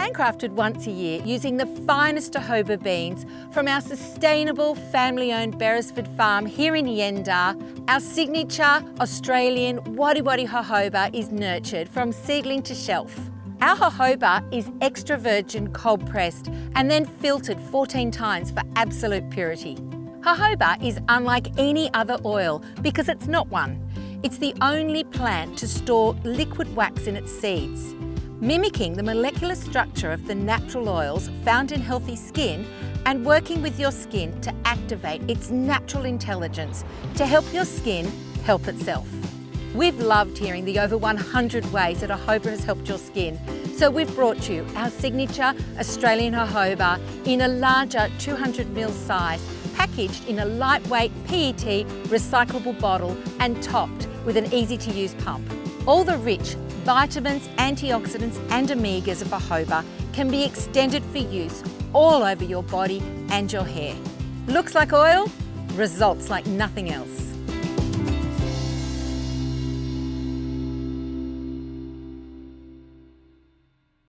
handcrafted once a year using the finest jojoba beans from our sustainable family-owned Beresford Farm here in Yenda. Our signature Australian Wadi-Wadi jojoba is nurtured from seedling to shelf. Our jojoba is extra virgin cold pressed and then filtered 14 times for absolute purity. Jojoba is unlike any other oil because it's not one. It's the only plant to store liquid wax in its seeds, mimicking the molecular structure of the natural oils found in healthy skin and working with your skin to activate its natural intelligence to help your skin help itself. We've loved hearing the over 100 ways that jojoba has helped your skin, so we've brought you our signature Australian jojoba in a larger 200ml size, packaged in a lightweight PET recyclable bottle and topped with an easy-to-use pump. All the rich vitamins, antioxidants and omegas of jojoba can be extended for use all over your body and your hair. Looks like oil, results like nothing else.